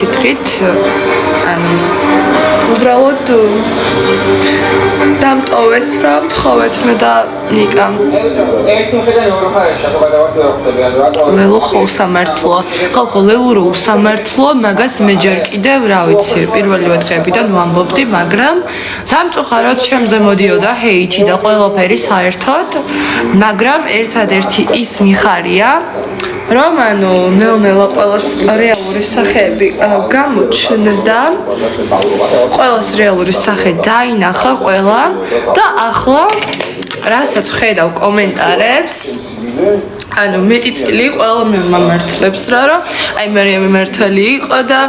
კითხით ანუ უბრალოდ დამტოვეს რა ვთხოვეთ მე და ნიკამ ლელო ხო სამართლო ხალხო ლელო რო სამართლო მაგას მე ჯერ კიდევ რა ვიცი პირველივე დღეებიდან ვამბობდი მაგრამ სამწუხაროდ ჩემზე მოდიოდა ჰეიჩი და ყველაფერი საერთოდ მაგრამ ერთადერთი ის მიხარია რომ ანუ ნელ-ნელა ყველას რეალური სახეები გამოჩნდა ყველას რეალური სახე დაინახა ყველა და ახლა რასაც ხედავ კომენტარებს ანუ მეტი წილი ყველა მემართლებს რა რომ აი მარიამი მართალი იყო და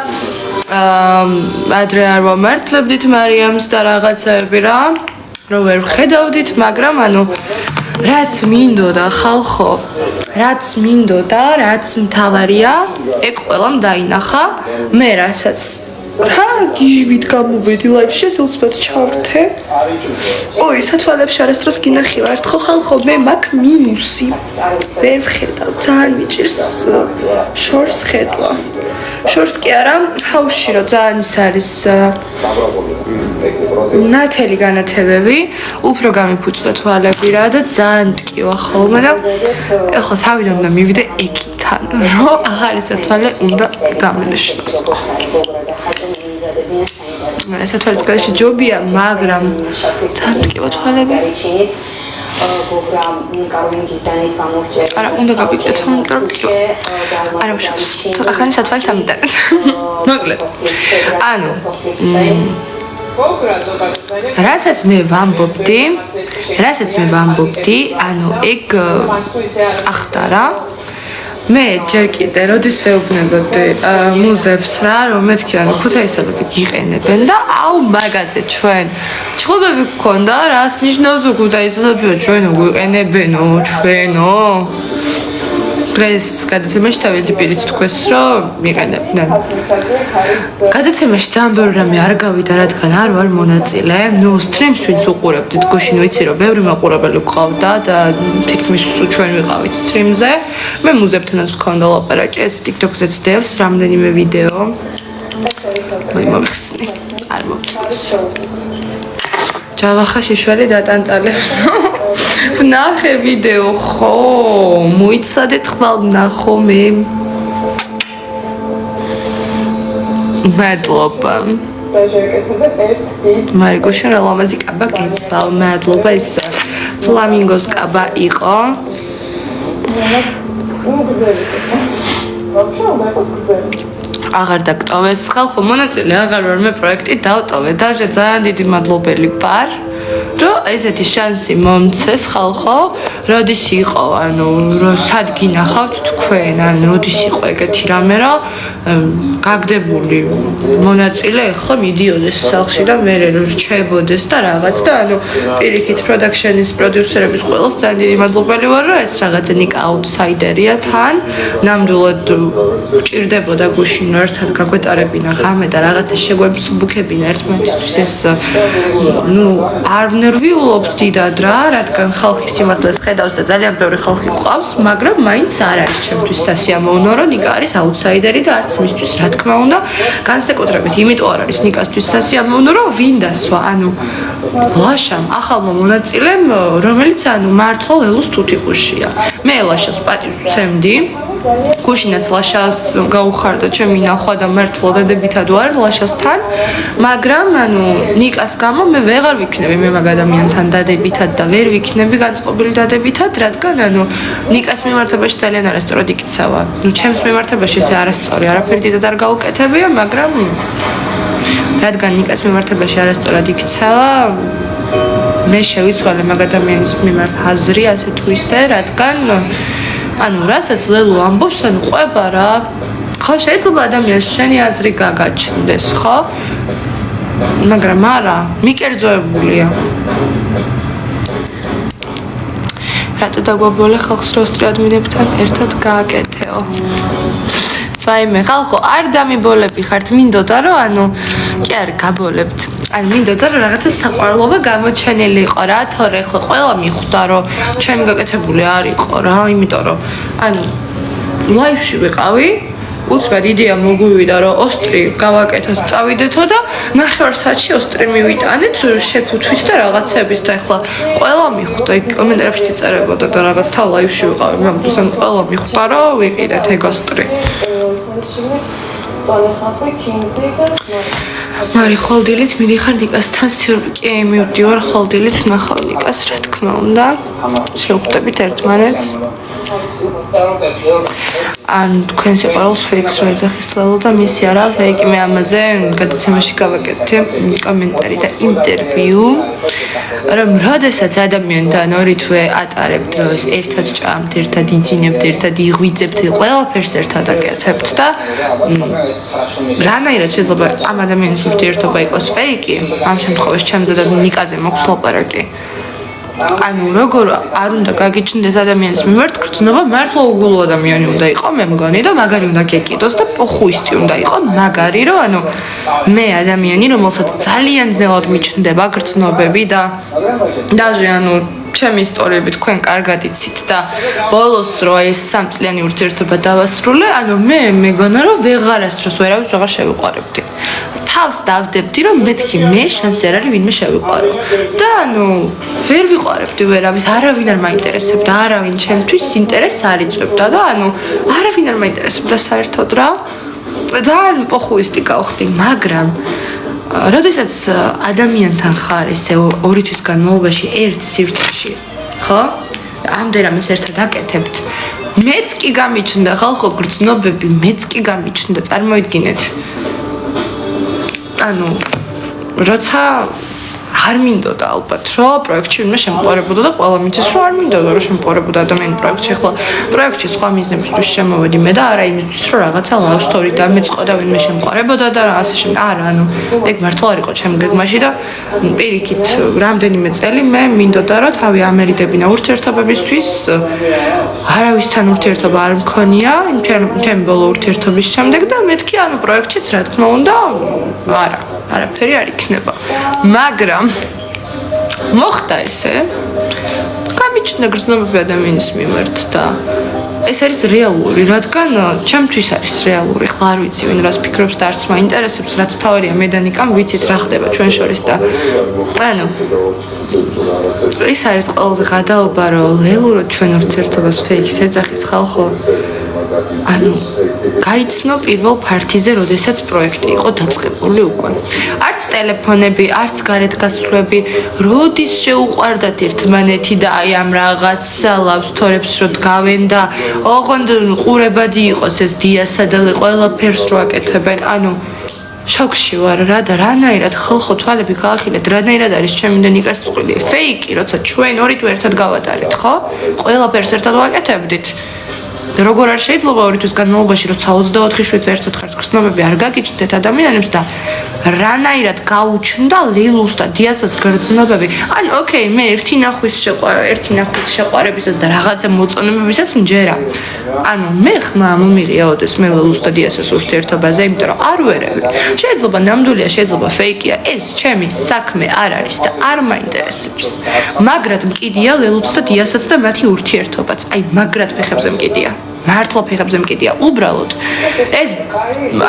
ადრე არ ვამართლებდით მარიამს და რაღაცები რა რომ ვერ ხედავდით მაგრამ ანუ რაც მინდოდა ხალხო რაც მინდოდა რაც მთავარია ეგ ყველამ დაინახა მე რასაც რა გიჟვით გამოვედი ლაივში უცბად ჩავრთე ой სათვალებში არასდროს გინახი ვარ ხო ხალხო მე მაგ მინუსი მე ვხედავ ძალიან მიჭირს შორს ხედვა შორს კი არა ჰაუსში რომ ძალიან ის არის ნათელი განათებები უფრო გამიფუჭდა თვალები რა და ძალიან მტკივა ხოლმე და ეხლა თავიდან უნდა მივიდე ეკიდან რომ ახალი სათვალე უნდა გამეშნოს ეს თვალის გარეშე ჯობია მაგრამ ძალიან მტკივა თვალები არა უნდა გაბიტეთ მაგრამ არა უშავს ახალი სათვალე თამიტანეთ მოკლედ ანუ რასაც მე ვამბობდი ანუ ეგ ახტარა მე ჯერ კიდე როდის ვეუბნებოდი მუზებს რა რომ მეთქი ანუ ქუთაისელები გიყენებენ და აუ მაგაზე ჩვენ ჩხუბები გქონდა რას ნიშნავს ქუთაისელებია ჩვენო გვიყენებენო ჩვენო დღეს გადაცემაში თავიდი პირით თქვეს რომ მიყენებდნენ გადაცემაში ძალიან ბევრი რამე არ გავიდა რადგან არ ვარ მონაწილე ნუ სტრიმს ვინც უყურებდით გუშინ ვიცი რომ ბევრი მაყურებელი გყავდა და თითქმის ჩვენ ვიყავით სტრიმზე მე მუზებთანაც მქონდა ლაპარაკი ეს TikTok-ზეც დევს რამდენიმე ვიდეო მომიხსნი არ მომწონს ჯავახა შიშველი დატანტალებს ვნახე ვიდეო ხო მოიცადეთ ხვალ ვნახო მე მადლობა მარიკო შენ რა ლამაზი კაბა გეცვალ მადლობა ეს ფლამინგოს კაბა იყო აღარ დაგტოვეს ხალხო მონაწილე აღარ ვარ მე პროექტი დავტოვე დაჟე ძალიან დიდი მადლობელი ვარ რომ ესეთი შანსი მომცეს ხალხო როდის იყო ანუ სად გინახავთ თქვენ ან როდის იყო ეგეთი რამე რომ გაგდებული მონაწილე ახლა მიდიოდეს სახლში და მე რჩებოდეს და რაღაც და ანუ პირიქით პროდაქშენის პროდიუსერების ყველას ძალიან დიდი მადლობელი ვარ რომ ეს რაღაცა ნიკა აუტსაიდერია თან ნამდვილად ჭირდებოდა გუშინ ერთად გაგვეტარებინა ღამე და რაღაცა შეგვემსუბუქებინა ერთმანეთისთვის ეს ნუ არ ნერვიულობთ დიდად რა რადგან ხალხი სიმართლეს ხედავს და ძალიან ბევრი ხალხი ყავს მაგრამ მაინც არ არის ჩემთვის სასიამოვნო რომ ნიკა არის აუტსაიდერი და არც მისთვის რა თქმა უნდა განსაკუთრებით იმიტომ არ არის ნიკასთვის სასიამოვნო რომ ვინ დასვა ანუ ლაშამ ახალმა მონაწილემ რომელიც ანუ მართლა ლელოს თუთიყუშია მე ლაშას პატივს ვცემდი გუშინაც ლაშას გაუხარდა ჩემი ნახვა და მართლა დადებითად ვარ ლაშასთან მაგრამ ანუ ნიკას გამო მე ვეღარ ვიქნები მე მაგ ადამიანთან დადებითად და ვერ ვიქნები განწყობილი დადებითად რადგან ანუ ნიკას მიმართებაში ძალიან არასწორად იქცევა ნუ ჩემს მიმართებაში ეს არასწორი არაფერი დიდად არ გაუკეთებია მაგრამ რადგან ნიკას მიმართებაში არასწორად იქცევა მე შევიცვალე მაგ ადამიანის მიმართ აზრი ასე თუ ისე რადგან ანუ რასაც ლელო ამბობს ანუ ყვება რა ხო შეიძლება ადამიანს შენი აზრი გაგაჩნდეს ხო მაგრამ არა მიკერძოებულია რატო დაგვაბოლე ხალხს როსტრი ადმინებთან ერთად გააკეთეო ვაიმე ხალხო არ დამიბოლები ხართ მინდოდა რომ ანუ კი არ გაბოლებთ ან მინდოდა რომ რაღაცა საყვარლობა გამოჩენილი იყო რა თორე ხო ყველა მიხვდა რომ ჩემი გაკეთებული არ იყო რა იმიტომ რომ ანუ ლაივში ვიყავი უცბად იდეა მოგვივიდა რომ ოსტრი გავაკეთოთ, წავიდეთო და 9 საათში ოსტრი მივიტანეთ შეფუთვით და რაღაცების და ახლა ყველა მიხვდა იქ კომენტარებში წერებოდა და რაღაც თავ ლაივში ვიყავი მაგრამ ყველა მიხვდა რომ ვიყიდეთ ეგ ოსტრი მარი ხოლდილით მიდიხარ დიკასთან კი მივდივარ ხოლდილით ვნახავ დიკას რა თქმა უნდა შევხვდებით ერთმანეთს ან თქვენ სიყვარულს ფეიქს რა ეძახის ლელო და მისი არა ფეიკი მე ამაზე გადაცემაში გავაკეთე კომენტარი და ინტერვიუ რომ როდესაც ადამიანთან ორი თვე ატარებთ დროს ერთად ჭამთ, ერთად იძინებთ, ერთად იღვიძებთ, ყველაფერს ერთად აკეთებთ და რანაირად შეიძლება ამ ადამიანის ურთიერთობა იყოს ფეიკი, ამ შემთხვევაში ჩემზე და ნიკაზე მაქვს ლაპარაკი. ანუ როგორ არ უნდა გაგიჩნდეს ადამიანის მიმართ გრძნობა მართლა უგულო ადამიანი უნდა იყოს მე მგონი და მაგარი უნდა გეკიდოს და პოხუისტი უნდა იყოს მაგარი რომ ანუ მე ადამიანი რომელსაც ძალიან ძნელად მიჩნდება გრძნობები და даже ანუ ჩემი ისტორიები თქვენ კარგად იცით და ბოლოს რო ეს 3 წლიანი ურთიერთობა დავასრულე ანუ მე მეგონა რომ ვეღარასდროს ვერავის აღარ შევიყვარებდი თავს დავდებდი რომ მეთქი მე შანსი არ არის ვინმე შევიყვარო და ანუ ვერ ვიყვარებდი ვერავის არავინ არ მაინტერესებდა არავინ ჩემთვის ინტერესს არ იწვევდა და ანუ არავინ არ მაინტერესებდა საერთოდ რა ძალიან პოხუისტი გავხდი მაგრამ როდესაც ადამიანთან ხარ ესე 2 თვის განმავლობაში ერთ სივრცეში ხო ამდენამეს ერთად აკეთებთ მეც კი გამიჩნდა ხალხო გრძნობები მეც კი გამიჩნდა წარმოიდგინეთ ანუ როცა არ მინდოდა ალბათ რომ პროექტში ვინმე შემყარებოდა და ყველა მიცის რომ არ მინდოდა რომ შემყარებოდა ადამიანი პროექტში ახლა პროექტში სხვა მიზნებისთვის შემოვედი მე და არა იმისთვის რომ რაღაცა love story დამეწყო და ვინმე შემყარებოდა და ასე შემდეგ არა ანუ ეგ მართლა არ იყო ჩემ გეგმაში და პირიქით რამდენიმე წელი მე მინდოდა რომ თავი ამერიდებინა ურთიერთობებისთვის არავისთან ურთიერთობა არ მქონია ჩემი ბოლო ურთიერთობის შემდეგ და მეთქი ანუ პროექტშიც რა თქმა უნდა არაფერი არ იქნება მაგრამ მოხდა ესე გამიჩნდა გრძნობები ადამიანის მიმართ და ეს არის რეალური რადგან ჩემთვის არის რეალური ხლა არ ვიცი ვინ რას ფიქრობს და არც მაინტერესებს რაც თავარია მე და ნიკამ ვიცით რა ხდება ჩვენ შორის და ანუ ეს არის ყველაზე გადაობა რომ ლელურო ჩვენ ურთიერთობას ფეიქს ეძახის ხალხო ანუ გაიცნო პირველ ფართიზე, როდესაც პროექტი იყო დაწყებული უკვე. არც ტელეფონები, არც გარეთ გასვლები, როდის შეუყვარდათ ერთმანეთი და აი ამ რაღაცა love story-ებს რო დგავენ და ოღონდ ყურებადი იყოს ეს დიასა და ყველაფერს რო აკეთებენ. ანუ შოქში ვარ რა და რანაირად ხალხო თვალები გაახილეთ, რანაირად არის ჩემი და ნიკას წყვილი. ფეიკი, როცა ჩვენ ორი თვე ერთად გავატარეთ, ხო? ყველაფერს ერთად ვაკეთებდით. როგორ არ შეიძლება 2 თვის განმავლობაში როცა 24 შვიდს ერთად ხართ გრძნობები არ გაგიჩნდეთ ადამიანებს და რანაირად გაუჩნდა ლილუს და დიასას გრძნობები ან ოკეი მე ერთი ნახვის შეყვარებისას და რაღაცა მოწონებებისაც მჯერა ანუ მე ხმა მომიღია ოდეს მე ლილუს და დიასას ურთიერთობაზე იმიტომ რომ არ ვერევი შეიძლება ნამდვილია შეიძლება ფეიკია ეს ჩემი საქმე არ არის და არ მაინტერესებს მაგრად მკიდია ლილუს და დიასაც და მათი ურთიერთობაც აი მაგრად ფეხებზე მკიდია მართლა ფეხებზე მკიდია უბრალოდ ეს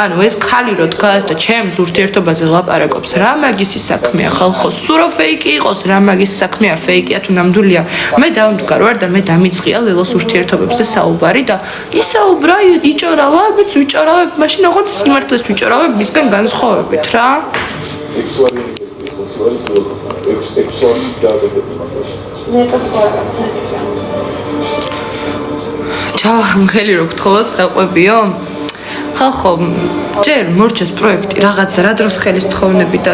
ანუ ეს ხალი რო დგას და ჩემს ურთიერთობაზე ლაპარაკობს რა მაგისი საქმეა ხალხო სურო ფეიკი იყოს რა მაგისი საქმეა ფეიკია თუ ნამდვილია მე დავმდგარ ვარ და მე დამიწყია ლელოს ურთიერთობებზე საუბარი და ისაუბრა იჭორავა მეც ვიჭორავებ მაშინ ოღონდ სიმართლეს ვიჭორავებ მისგან განსხვავებით რა ჯავახმხელი რო გთხოვოს გაყვებიო ხალხო ჯერ მორჩეს პროექტი რაღაცა რა დროს ხელის თხოვნები და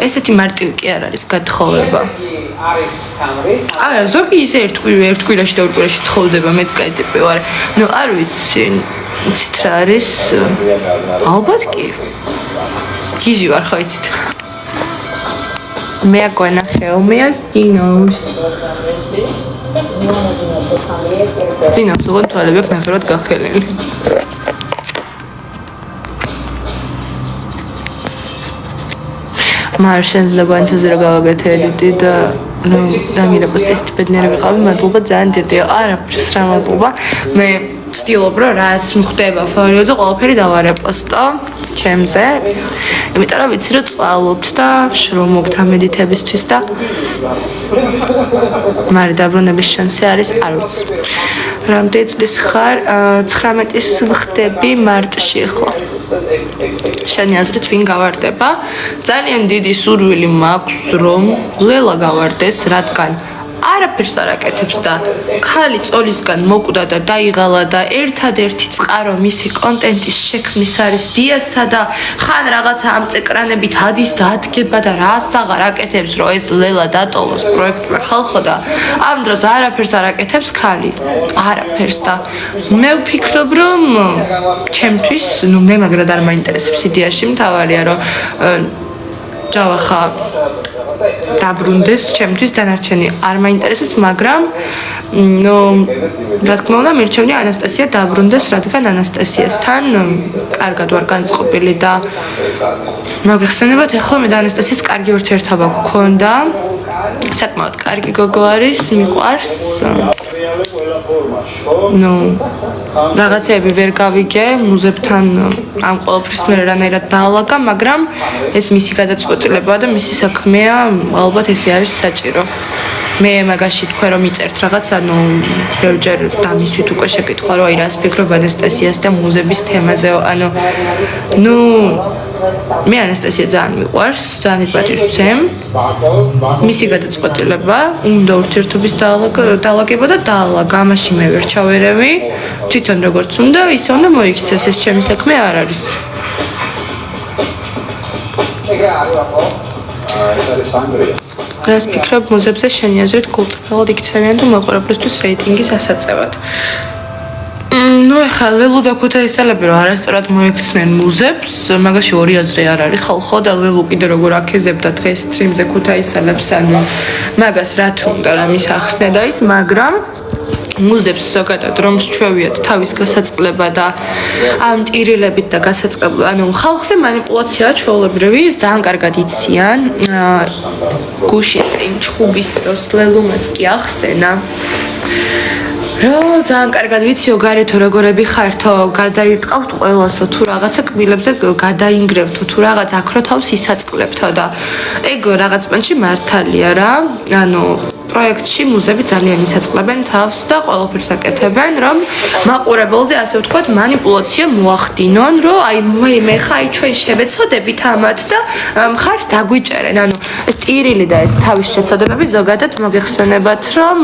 ესეთი მარტივი კი არ არის გათხოვება არა ზოგი ისე ერთ კვირაში და 2 კვირაში თხოვდება მეც კაი ტიპი ვარ ნუ არ ვიცი იცით რა არის ალბათ კი გიჟი ვარ ხო იცით მე აგონა ხელმეას დინოს ძინავს უღონ თვალები აქვს ნახევრად გახელილი მარ შეიძლება ანცაზე რა გავაკეთე ედიტი და ნუ დამირებას ტესტი ბედნიერი ვიყავი მადლობა ძალიან დიდია არაფერს რა მადლობა მე ვცდილობ რომ რაც მხდება ფორიოზე ყველაფერი დავარეპოსტო ჩემზე. იმიტომ რომ ვიცი რომ წვალობთ და შრომობთ ამედითებისთვის და მარი დაბრუნების შანსი არის, არ ვიცი. რამდენი წლის ხარ? 19-ის ვხდები მარტში ხო? შენი აზრით ვინ გავარდება? ძალიან დიდი სურვილი მაქვს რომ ლელა გავარდეს, რადგან არაფერს არ აკეთებს და ქალი წოლისგან მოკვდა და დაიღალა და ერთადერთი წყარო მისი კონტენტის შექმნის არის დიასა და ხან რაღაცა ამწეკრანებით ადის და ადგება და რას აღარ აკეთებს რომ ეს ლელა დატოვოს პროექტმა ხალხო და ამ დროს არაფერს არ აკეთებს ქალი არაფერს და მე ვფიქრობ რომ ჩემთვის მე მაგრად არ მაინტერესებს იდეაში მთავარია რომ ჯავახა დაბრუნდეს ჩემთვის დანარჩენი არ მაინტერესებს მაგრამ რა თქმა უნდა მირჩევნია ანასტასია დაბრუნდეს რადგან ანასტასიასთან კარგად ვარ განწყობილი და მოგეხსენებათ ახლა მე და ანასტასიას კარგი ურთიერთობა გქონდა საკმაოდ კარგი გოგო არის მიყვარს რაღაცები ვერ გავიგე მუზებთან ამ ყოველფრის მე რანაირად დაალაგა მაგრამ ეს მისი გადაწყვეტილებაა და მისი საქმეა ალბათ ესე არის საჭირო მე მაგაში თქვენ რომ იწერთ რაღაც ანუ ბევრჯერ დამისვით უკვე შეკითხვა რომ აი რას ფიქრობ ანასტასიას და მუზების თემაზე ანუ მე ანასტასია ძალიან მიყვარს ძალიან პატივს ვცემ მისი გადაწყვეტილება უნდა ურთიერთობის დაალაგება და დაალაგა ამაში მე ვერ ჩავერევი თვითონ როგორც უნდა ისე უნდა მოიქცეს ეს ჩემი საქმე არ არის რას ფიქრობ მუზებზე შენი აზრით გულწრფელად იქცევიან თუ მოყურებლისთვის რეიტინგის ასაწევად ეხლა ლელუ და ქუთაისელები რომ არასწორად მოიქცნენ მუზებს მაგაში ორი აზრი არ არის ხალხო და ლელუ კიდე როგორ აქეზებდა დღეს სტრიმზე ქუთაისელებს ანუ მაგას რა თუნდა რამის ახსნე და ის მაგრამ მუზებს ზოგადად რომ შეჩვევიათ თავის გასაწყლება და ამ ტირილებით და გასაწყლება ანუ ხალხზე манипуляციაა ჩვეულებრივი ძალიან კარგად იციან გუში წინ ჩხუბის დროს ლელუმაც კი ახსენა რომ ძალიან კარგად ვიციო გარეთო როგორები ხართო გადაირტყავთ ყველასო თუ რაღაცა კბილებზე გადაინგრევთო თუ რაღაც აქრო თავს ისაწყლებთო და ეგ რაღაც პონჩი მართალია რა ანუ პროექტში მუზები ძალიან ისაწყლებენ თავს და ყველაფერს აკეთებენ რომ მაყურებელზე ასე ვთქვათ манипуляცია მოახდინონ რომ აი მე ხაი ჩვენ შევეცოდებით ამათ და მხარს დაგვიჭერენ ანუ ეს ტირილი და ეს თავის შეცოდებები ზოგადად მოგეხსენებათ რომ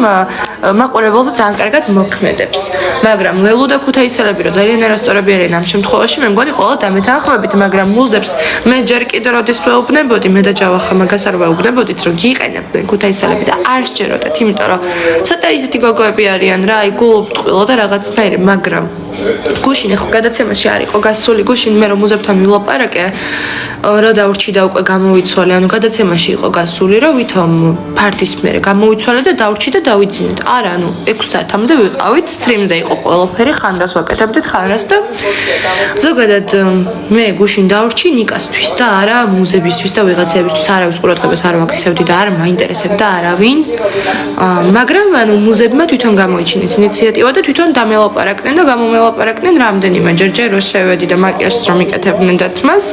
მაყურებელზე ძალიან კარგად მოქმედებს მაგრამ ლელუ და ქუთაისელები რომ ძალიან არასწორები არიან ამ შემთხვევაში მე მგონი ყველა დამეთანხმებით მაგრამ მუზებს მე ჯერ კიდევ როდის ვეუბნებოდი მე და ჯავახა მაგას არ ვეუბნებოდით რომ გიყენებდნენ ქუთაისელები და არ შეეროდეთ იმიტომ რომ ცოტა ისეთი გოგოები არიან რა აი გულობთ ყვილო და რაღაცნაირი მაგრამ გუშინ ახლა გადაცემაში არ იყო გასული გუშინ მე რომ მუზებთან ვილაპარაკე რა დაურჩიდა უკვე გამოვიცვალე ანუ გადაცემაში იყო გასული რომ ვითომ ფარტის მერე გამოვიცვალე და დაურჩი და დავიძინეთ არა ანუ 6 საათამდე ვიყავით სტრიმზე იყო ყველაფერი ხანდას ვაკეთებდით ხანდას და ზოგადად მე გუშინ დაურჩი ნიკასთვის და არა მუზებისთვის და ვიღაცებისთვის არავის ყურადღებას არ ვაქცევდი და არ მაინტერესებდა არავინ მაგრამ ანუ მუზებმა თვითონ გამოიჩინეს ინიციატივა და თვითონ დამელაპარაკდნენ და გამომელაპარაკდნენ რამდენიმე ჯერ რომ შევედი და მაკიაჟს რომ იკეთებდნენ და თმას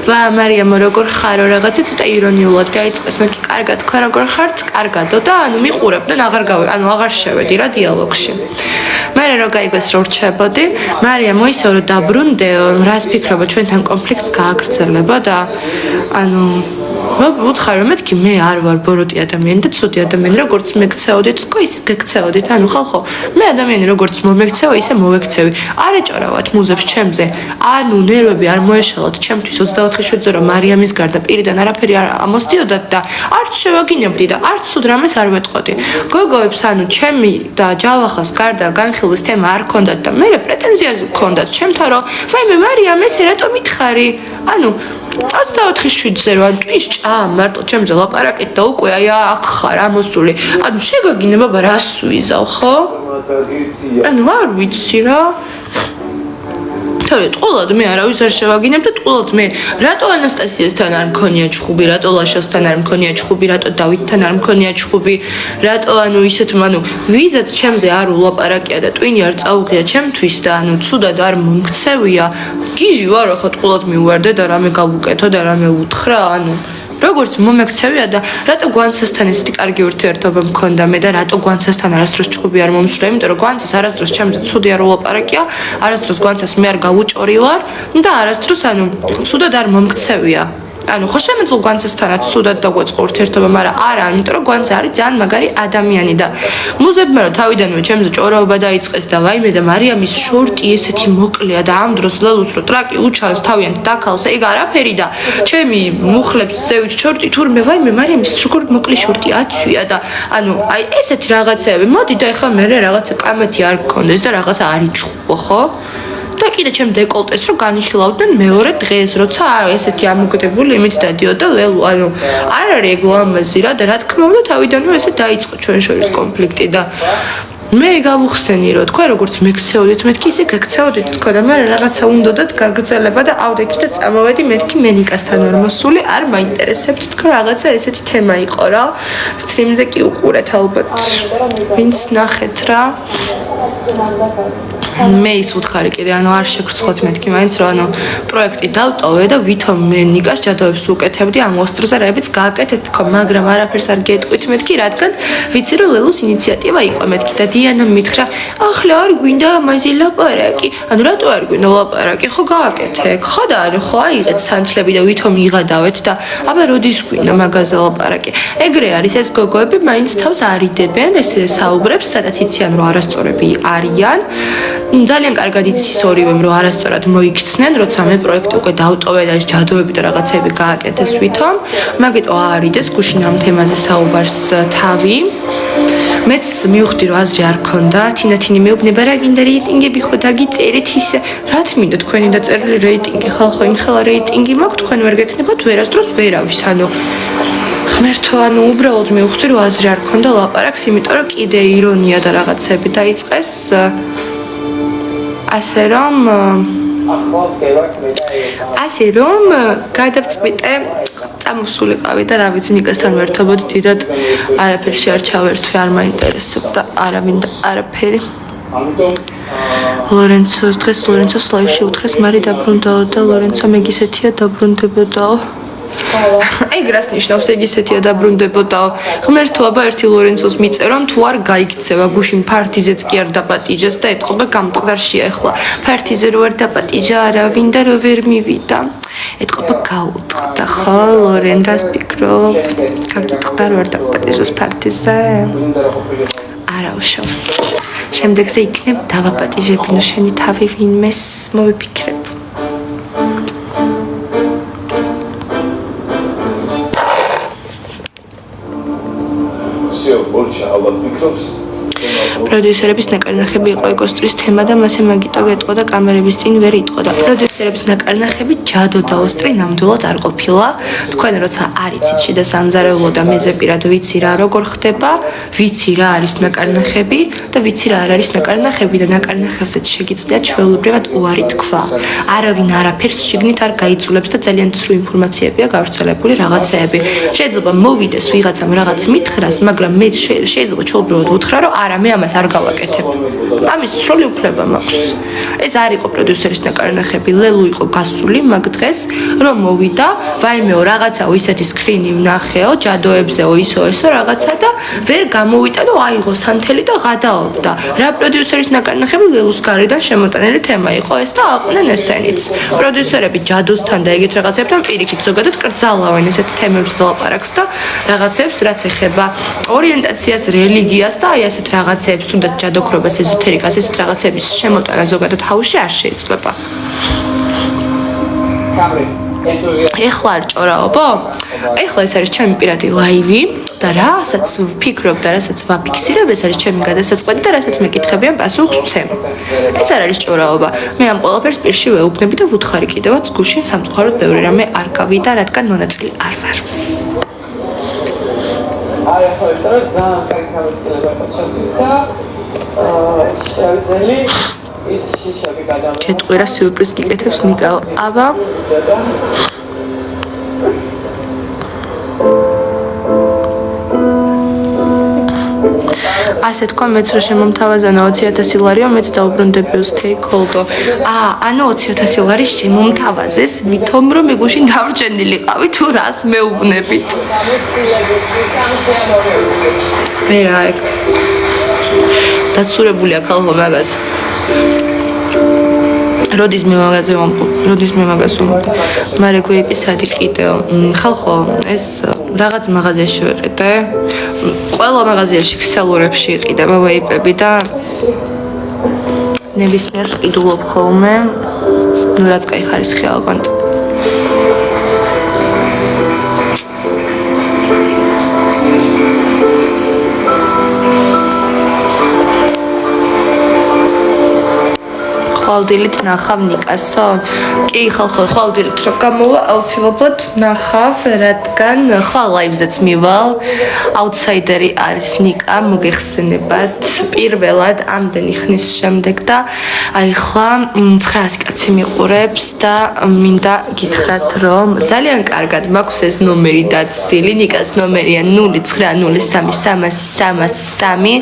ვა მარიამო როგორ ხარო რაღაცა ცოტა ირონიულად დაიწყეს მე კი კარგად თქვენ როგორ ხართ კარგადო და ანუ მიყურებდნენ აღარ შევედი რა დიალოგში მე რო გაიგეს რომ რჩებოდი მარიამო ისე რომ დაბრუნდეო რას ფიქრობ ჩვენთან კონფლიქტს გააგრძელება და ანუ ვუთხარ რომ მეთქი მე არ ვარ ბოროტი ადამიანი და ცუდი ადამიანი როგორც მეკცეოდით თქო ისე გეკცეოდით ანუ ხალხო მე ადამიანი როგორც მომექცევა ისე მოვექცევი არ ეჭორავათ მუზებს ჩემზე ანუ ნერვები არ მოეშალათ ჩემთვის 24 შვედზე რომ მარიამის გარდა პირიდან არაფერი არ ამოსდიოდათ და არც შევაგინებდი და არც სულ რამეს არ ვეტყოდი გოგოებს ანუ ჩემი და ჯავახას გარდა განხილვის თემა არ ქონდათ და მე პრეტენზია ქონდათ ჩემთან რომ მე მარიამ ესე რატო მითხარი ანუ 24/7-ზე რომ ტვიშ მარტო ჩემზე ლაპარაკეთ და უკვე აი აქ ხარ ამოსული ანუ შეგაგინე ბაბა რას ვიზავ ხო ანუ არ ვიცი რა თავი ტყულად მე არავის არ შევაგინებ და ტყულად მე რატო ანასტასიასთან არ მქონია ჩხუბი, რატო ლაშასთან არ მქონია ჩხუბი, რატო დავითთან არ მქონია ჩხუბი, რატო ისეთ ვიზაც ჩემზე არ ულაპარაკია და ტვინი არ წაუღია ჩემთვის და ცუდად არ მომქცევია, გიჟი ვარ ხო ტყულად მივვარდე და რამე გავუკეთო და რამე უთხრა, როგორც მომექცევია და რატო გვანცასთან ესეთი კარგი ურთიერთობა მქონდა მე და რატო გვანცასთან არასდროს ჩხუბი არ მომსვლა, იმიტომ რომ გვანცას არასდროს ჩემზე ცუდი არ ულაპარაკია, არასდროს გვანცას მე არ გავუჭორი ვარ და არასდროს ცუდად არ მომქცევია. ხო შემეძლო გვანცასთანაც ცუდად დაგვეწყო ურთიერთობა, მაგრამ არა, იმიტომ რომ გვანცა არის ძალიან მაგარი ადამიანი და მუზებმა რომ თავიდანვე ჩემზე ჭორაობა დაიწყეს და ვაიმე და მარიამის შორტი ესეთი მოკლეა და ამ დროს ლელუს რო ტრაკი უჩანს თავიანთ დაქალს, ეგ არაფერი და ჩემი მუხლებს ზევით შორტი თურმე ვაიმე მარიამის როგორ მოკლე შორტი აცვია და აი ესეთი რაღაცეები მოდი და ეხლა მე რაღაცა კამეთი არ გქონდეს და რაღაცა არ იჩხუბო, ხო? და კიდე ჩემ დეკოლტეს რო განიხილავდნენ მეორე დღეს, როცა ესეთი ამოგდებული იმით დადიოდა ლელუ, არ არის ეგ ლამაზი რა და რა თქმა უნდა თავიდანვე ესე დაიწყო ჩვენ შორის კონფლიქტი და მე გავუხსენი რომ თქვენ როგორც მეკცეოდით, მეთქი ისე გეკცეოდით თქო და მე რაღაცა უნდათ გაგრძელება და ავდექი და წამოვედი მეთქი მენიკასთან ვარ მოსული, არ მაინტერესებთ თქო რაღაცა ესეთი თემა იყო რა. სტრიმზე კი უყურეთ ალბათ. ვინც ნახეთ რა. მე ის უთხარი კიდე არ შეგრცხოთ მეთქი მაინც რომ პროექტი დავტოვე და ვითომ მე ნიკას ჯადოებს უკეთებდი ამ ოსტროზე რაებიც გააკეთეთ თქო, მაგრამ არაფერს არ გეტყვით მეთქი, რადგან ვიცი რომ ლელუს ინიციატივა იყო მეთქი და დიანამ მითხრა ახლა არ გვინდა ამაზე ლაპარაკი, რატო არ გვინდა ლაპარაკი, ხო გააკეთე, ხო და ხო აიღეთ სანთლები და ვითომ იღადავეთ და აბა როდის გვინდა მაგაზე ლაპარაკი. ეგრე არის ეს გოგოები მაინც თავს არიდებენ ეს საუბრებს, სადაც იციან რომ არასწორები არიან. ძალიან კარგად იცის ორივემ რომ არასწორად მოიქცნენ, როცა მე პროექტი უკვე დავტოვე და ჯადოები და რაღაცები გააკეთეს ვითომ, მაგიტო არიდეს გუშინ ამ თემაზე საუბარს თავი. მეც მივხვდი რომ აზრი არ ქონდა, თინათინი მეუბნება რა გინდა რეიტინგები ხო დაგიწერეთ ისე, რა თმინდა თქვენი დაწერილი რეიტინგი ხალხო იმხელა რეიტინგი მაქვს, თქვენ ვერ გეკნებათ ვერასდროს ვერავის, ღმერთო, უბრალოდ მივხვდი რომ აზრი არ ქონდა ლაპარაკს, იმიტომ რომ კიდე ირონია და რაღაცები დაიწყეს. ასე რომ გადავწყვიტე წამოსულიყავი და რა ვიცი ნიკასთან ვერთობოდი დიდად არაფერში არ ჩავერთვე, არ მაინტერესებდა არავინ და არაფერი. დღეს ლორენცოს ლაივში უთხრეს მარი დაბრუნდაო და ლორენცო მეგისეთია დაბრუნდებოდაო. ეგ რას ნიშნავს ეგ ისეთია დაბრუნდებოდაო? ღმერთო, აბა ერთი ლორენცოს მიწერონ თუ არ გაიქცევა გუშინ ფართიზეც კი არ დაპატიჟეს და ეთყობა გამწყდარშია ახლა. ფართიზე რო არ დაპატიჟა არავინ და რო ვერ მივიდა. ეთყობა გაუტყდა ხო ლორენ რას ფიქრობ? გაგიტყდა რო არ დაპატიჟოს ფართიზე? არა უშავს. შემდეგზე იქნებ დავაპატიჟებინო შენი თავი ვინმეს მოვიფიქრებ. პროდიუსერების ნაკარნახები იყო ეკოსტრის თემა და მასე მაგიტო გეტყო და კამერების წინ ვერ იტყო და პროდიუსერების ნაკარნახები ჯადო და ოსტრი ნამდვილად არ ყოფილა. თქვენ როცა არიცით შიდა სამზარეულო და მეზეპირად ვიცი რა როგორ ხდება, ვიცი რა არის ნაკარნახები და ვიცი რა არ არის ნაკარნახები და ნაკარნახებზეც შეგიძლიათ ჩვეულებრივად უარი თქვა. არავინ არაფერს შიგნით არ გაიწულებს და ძალიან ცრუ ინფორმაციებია გავრცელებული რაღაცეები. შეიძლება მოვიდეს ვიღაცამ რაღაც მითხრას, მაგრამ მე შეიძლება ჩვეულებრივად უთხრა რომ არა მე ამას არ გავაკეთებ. ამის სრული უფლება მაქვს. ეს არ იყო პროდიუსერის ნაკარნახები, ლელუ იყო გასული მაგ დღეს, რომ მოვიდა, ვაიმეო რაღაცაო ისეთი სკრინი ვნახეო, ჯადოებზეო ისო ესო რაღაცა და ვერ გამოვიტანო, აიღო სანთელი და გადაობდა. რა პროდიუსერის ნაკარნახები ლელუს გარედან შემოტანილი თემა იყო ეს და აყვნენ ესენიც. პროდიუსერები ჯადოსთან და ეგეთ რაღაცებთან პირიქით ზოგადად კრძალავენ ესეთ თემებს ლაპარაკს და რაღაცებს რაც ეხება ორიენტაციას, რელიგიას და აი ასეთ რაღაცებს, თუნდაც ჯადოქრობას, ეზოთერიკას, ესეთ რაღაცების შემოტანა ზოგადად ჰაუსში არ შეიძლება. ეხლა არ ჭორაობო? ეხლა ეს არის ჩემი პირადი ლაივი და რასაც ვფიქრობ და რასაც ვაფიქსირებ, ეს არის ჩემი გადასაწყვეტი და რასაც მეკითხებიან პასუხს ვცემ. ეს არ არის ჭორაობა. მე ამ ყველაფერს პირში ვეუბნები და ვუთხარი კიდევაც გუშინ სამწუხაროდ ბევრი რამე არ გავიდა, რადგან მონაწილე არ ვარ. აი ახლა ეს რა ძალიან კარგი გამოცდილება ჩავდის და შევძელი ჩეტყვირა სიურპრიზ გიკეთებს ნიკა. აბა ასე თქვა მეც რომ შემომთავაზანა 20,000 ლარიო მეც დაუბრუნდები უსტეიკჰოლდო. ანუ 20,000 ლარი შემომთავაზეს ვითომ რომ მეგუშინ დავრჩენილიყავი თუ რას მეუბნებით. მე რა ეგ დაცურებულია ხალხო მაგას. როდის მე მაგაზე ვამბობ. მარე გვეიპი სადი კიდეო. ხალხო ეს რაღაც მაღაზიაში ვიყიდე. ყველა მაღაზიაში ქსელურებში იყიდება ვეიპები და ნებისმიერს ყიდულობ ხოლმე. ნუ რაც კაი ხარისხი ავყანთ. ხვალდილით ნახავ ნიკასო? კი ხალხო, ხვალდილით რო გამოვა აუცილებლად ნახავ, რადგან ხო ლაივზეც მივალ. აუთსაიდერი არის ნიკა, მოგეხსენებათ. პირველად ამდენი ხნის შემდეგ და აი ხლა 900 კაცი მიყურებს და მინდა გითხრათ რომ ძალიან კარგად მაქვს ეს ნომერი დაცილი. ნიკას ნომერია 09033333.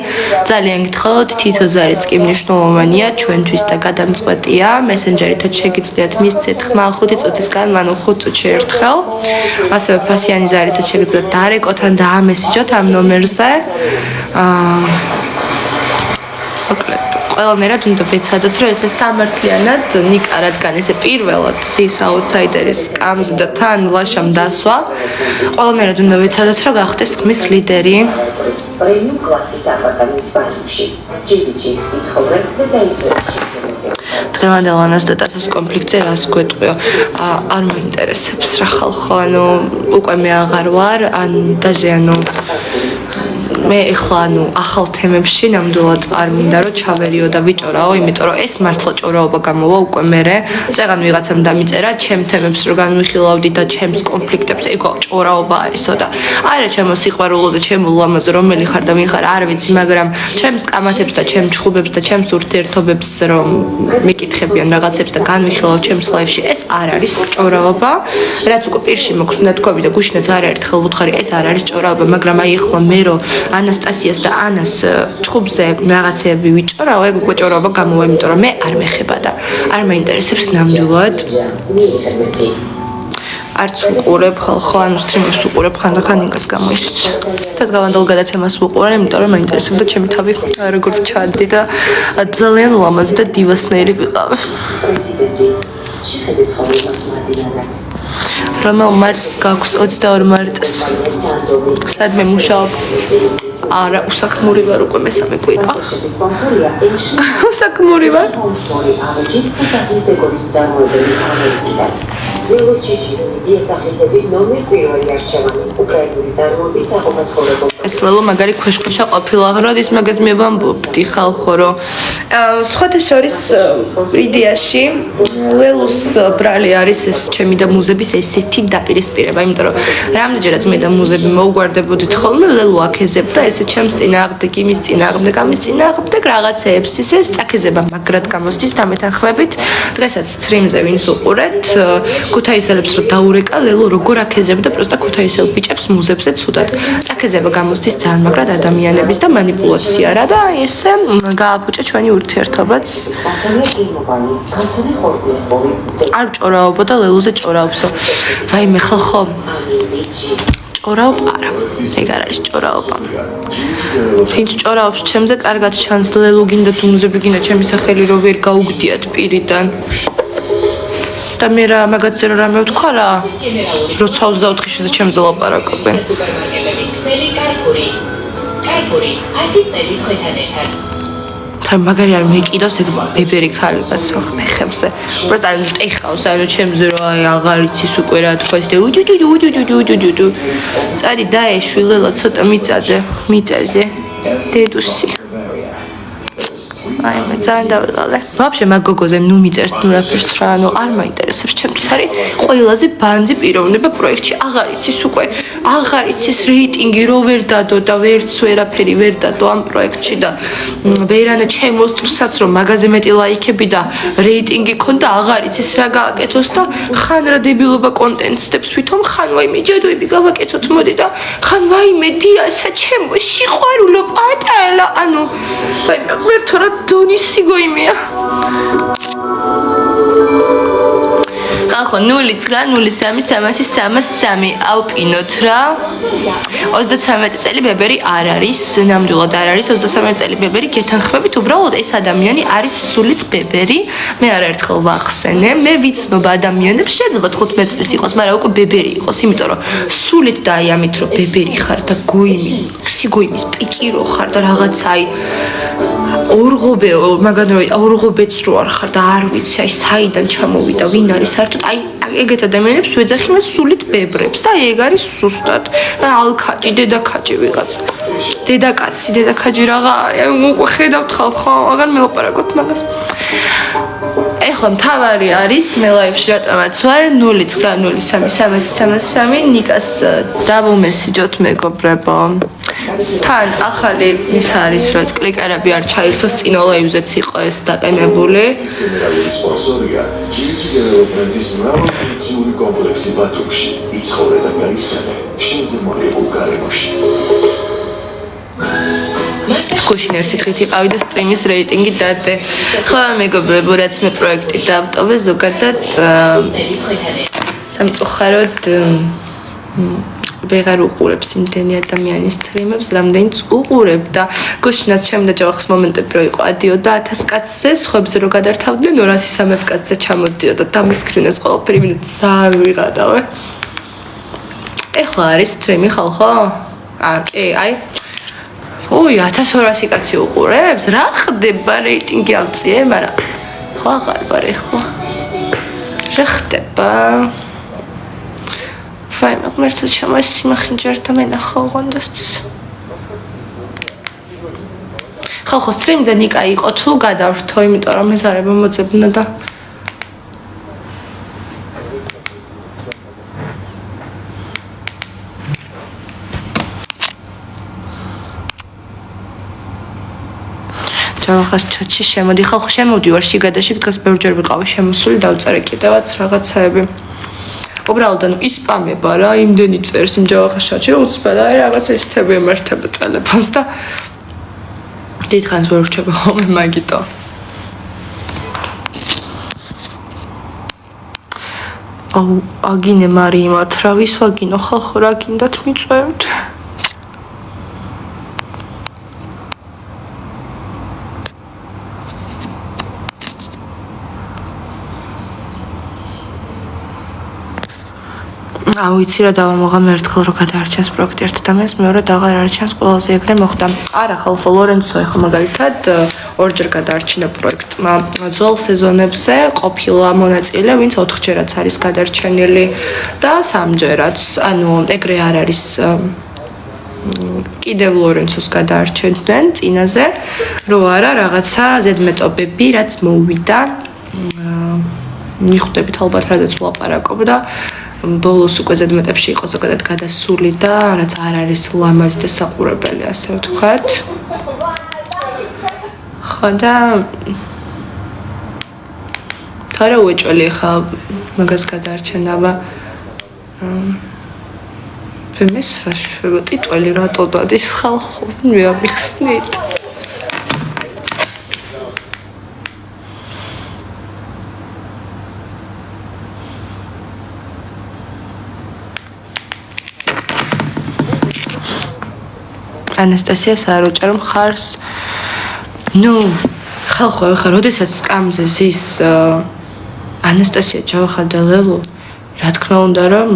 ძალიან გითხოვთ, თითო ზარიც კი მნიშვნელოვანია ჩვენთვის და გადამწყვეტია. მესენჯერითაც შეგიძლიათ მისცეთ ხმა 5 წუთისგან, მანუ 5 წუთში ერთხელ. ასევე ფასიანი ზარითაც შეგიძლიათ დარეკოთ ან დაამესიჯოთ ამ ნომერზე. ყველანაირად უნდა ვეცადოთ, რომ ესე სამართლიანად ნიკა რადგან ესე პირველად ზის აუთსაიდერის სკამზე და თან ლაშამ დასვა, ყველანაირად უნდა ვეცადოთ, რომ გახდეს ხმის ლიდერი. პრემიუმ კლასის აპარტამენტის ბანკში. ჯიბიჯი იცხოვრებ და დაისვენში. დღევანდელ ანას და ტაცის კონფლიქტზე რას გვეტყვიო? არ მაინტერესებს რა ხალხო, ანუ უკვე მე აღარ ვარ, ან დაჟე ანუ მე ეხლა ანუ ახალ თემებში ნამდვილად არ მინდა რომ ჩავერიო და ვიჭორაო, იმიტომ რომ ეს მართლა ჭორაობა გამოვა უკვე მერე. წეგან ვიღაცამ დამიწერა ჩემ თემებს რო განვიხილავდი და ჩემს კონფლიქტებს, ეგო ჭორაობა არისო და არა ჩემო სიყვარულო და ჩემო ლამაზო რომელი ხარ და ვინ ხარ არ ვიცი, მაგრამ ჩემს კამათებს და ჩემს ჩხუბებს და ჩემს ურთიერთობებს რომ მეკითხებიან რაღაცებს და განვიხილავ ჩემს ლაივში, ეს არ არის ჭორაობა. რაც უკვე პირში მოქვს უნდა თქვი და გუშინაც არაერთხელ ვუთხარი, ეს არ არის ჭორაობა, მაგრამ აი ეხლა მე რო ანასტასიას და ანას ჩხუბზე რაღაცები ვიჭორავ, ეგ უკვე ჭორაობა გამოვა, იმიტომ რომ მე არ მეხება და არ მაინტერესებს ნამდვილად. არც უყურებ ხალხო, ანუ სტრიმებს უყურებ ხანდახან ნიკას გამოისიც. და დღევანდელ გადაცემას ვუყურე, იმიტომ რომ მაინტერესებდა ჩემი თავი როგორ ვჩადდი და ძალიან ლამაზი და დივასნაირი ვიყავი. რომელ მარტს გაქვს 22 მარტს? სადმე მუშაობ? არა, უსაქმური ვარ უკვე მესამე კვირა. უსაქმური ვარ. ეს ლელო მაგარი ქვეშ-ქვეშა ყოფილა, როდის მაგას მე ვამბობდი ხალხო, რომ სხვათა შორის იდეაში ლელოს ბრალი არის ეს ჩემი და მუზების ესეთი დაპირისპირება, იმიტომ რომ რამდენჯერაც მე და მუზები მოუგვარდებოდით ხოლმე, ლელო აკეზებდა ესე ჩემს წინააღმდეგ, იმის წინააღმდეგ, ამის წინააღმდეგ რაღაცეებს ისე წაკეზება მაგრად გამოსდის დამეთანხმებით. დღესაც სტრიმზე ვინც უყურეთ, ქუთაისელებს რომ დაურეკა, ლელო როგორ აკეზებდა პროსტა ქუთაისელ ბიჭებს მუზებზე ცუდად. წაკეზება გამოსდის ძალიან მაგრად ადამიანების და манипуляция რა და ესე გააფუჭა ჩვენი ურთიერთობაც. არ ჭორაობო და ლელოზე ჭორაობსო. ვაიმე ხალხო. ჭორაობ არა. ეგ არ არის ჭორაობა. ვინც ჭორაობს ჩემზე კარგად ჩანს, ლელო გინდა თუ მუზები გინდა ჩემი სახელი რო ვერ გაუგდიათ პირიდან. და მე რა მაგაზე რა რამე ვთქვა რა? როცა 24-ში ჩემზე ლაპარაკობენ. კარგური, 10 წელი თქვენთან ერთად. თან მაგარი არ მეკიდოს ეგ ბებერი ქალებაც ხმეხებზე. просто ანუ ტეხავს, ანუ ჩემზე რა აი აღარ იცის უკვე რა თქვა ეს და უდუდუდუდუდუდუდუდუდუდუ. წადი დაეშვილელა ცოტა მიწაზე, მიწაზე. დედუსი. აი მე ძალიან დავიღალე. Вообще მაგ გოგოზე ნუ მიწერთ ნუ რაფერს რა, ანუ არ მაინტერესებს ჩემთვის არის ყველაზე ბანძი პიროვნება პროექტში. აღარ იცის უკვე, აღარ იცის რეიტინგი რო ვერ დადო და ვერც ვერაფერი ვერ დადო ამ პროექტში და ვერანა ჩემოსტრსაც რომ მაგაზე მეტი ლაიქები და რეიტინგი ქონდა, აღარ იცის რა გააკეთოს და ხან რა დებილობა კონტენტს ვითომ, ხან ვაიმე ჯადოები გავაკეთოთ მოდი და ხან ვაიმე დიასა ჩემო სიყვარულო პატალა, ანუ ვაიმე მერტო რა დონის სიგოიმეა. ახლა 0.030333 ავპინოთ რა. 33 წელი ბებერი არ არის, ნამდვილად არ არის 33 წელი ბებერი, გეთანხმებით, უბრალოდ ეს ადამიანი არის სულით ბებერი. მე არაერთხელ ვახსენე, მე ვიცნობ ადამიანებს, შეიძლება 15 წლის იყოს, მაგრამ უკვე ბებერი იყოს, იმიტომ რომ სულით და აი ამით რომ ბებერი ხარ და გოიმი, სიგოიმის პიკირო ხარ და რაღაცა აი ორღობე, მაგან რომ ორღობეც რო არ ხარ და არ ვიცი აი საიდან ჩამოვიდა, ვინ არის საერთოდ აი ეგეთ ადამიანებს ვეძახი მე სულით ბებრებს და ეგ არის სუსტად. ალქაჭი, დედაქაჭი ვიღაც. დედაკაცი რაღა არის. აი უკვე ხედავთ ხალხო, აღარ მელაპარაკოთ მაგას. ეხლა მთავარი არის მე ლაივში რატომაც ვარ 0.033333 ნიკას დავუმესიჯოთ მეგობრებო. თან ახალი ის არის რომ კლიკერები არ ჩაირთოს წინა ლაივზეც იყო ეს დაყენებული. ფუნქციური კომპლექსი ბათუმში იცხოვრე და გაიხსენე შინზე მოგებულ გარემოში. გუშინ ერთი დღით იყავი და სტრიმის რეიტინგი დადე. ხო მეგობრებო, რაც მე პროექტი დავტოვე ზოგადად სამწუხაროდ ვეღარ უყურებს იმდენი ადამიანის სტრიმებს, რამდენიც უყურებ და გუშინაც ჩემ და ჯავახის მომენტები რო იყო ადიოდა 1000 კაცზე, სხვებზე რო გადართავდნენ 200-300 კაცზე ჩამოდიოდა და დამისკრინეს ყველაფერი, მინდა ძალიან ვიღადავე. ეხლა არის სტრიმი ხალხო? კი, აი 1200 კაცი უყურებს, რა ხდება რეიტინგი ავწიე, მაგრამ ხო აღარ ვარ ეხლა. რა ხდება? ვაიმე, მერტო ჩემას სიმახინჯარ და მენახა ოღონდაც. ხალხო სტრიმზე ნიკა იყო თუ გადავრთო, იმიტომ რომ ეს არის მომოძებნა და ჯავახას ჩატში შემოდი, ხალხო შემოვდივარ შიგადაში, დღეს ბევრჯერ ვიყავი შემოსული, დავწერე კიდევაც რაღაცაები. უბრალოდ ანუ ისპამება რა, იმდენი წერს იმ ჯავახას ჩატში, რომ უცბად აი რაღაცა ისთები ემართება ტელეფონს და დიდხანს ვერ ვრჩება ხოლმე მაგიტო. აუ, აგინე მარიიმათ რა, ვის ვაგინო ხალხო, რა გინდათ მიწვევთ? აუ იცი რა დავამოღა მე ერთხელ რო გადაარჩენს პროექტი ერთ ადამიანს, მეორე აღარ არჩენს, ყველაზე ეგრე მოხდა. არა ხალხო, ლორენცო ეხლა მაგალითად ორჯერ გადაარჩინა პროექტმა ძველ სეზონებზე ყოფილა მონაწილე, ვინც 4ჯერაც არის გადარჩენილი და 3ჯერაც, ანუ ეგრე არ არის კიდევ ლორენცოს გადაარჩენდნენ წინაზე, რო არა რაღაცა ზედმეტობები რაც მოვიდა. მიხვდებით ალბათ რადგან ვლაპარაკობ და ბოლოს უკვე ზედმეტებში იყო ზოგადად გადასული და რაც არ არის ლამაზი და საყურებელი, ასე ვთქვათ. ხო და თორე უეჭველი ხა მაგას გადაარჩენა, ფემეს რა შვება ტიტველი რატო დადის ხალხო, მე ამიხსნით. ანასტასია სააროჭარო მხარს. ნუ ხალხო ახლა როდესაც სკამზე ზის ანასტასია ჯავახა და ლელო, რა თქმა უნდა რომ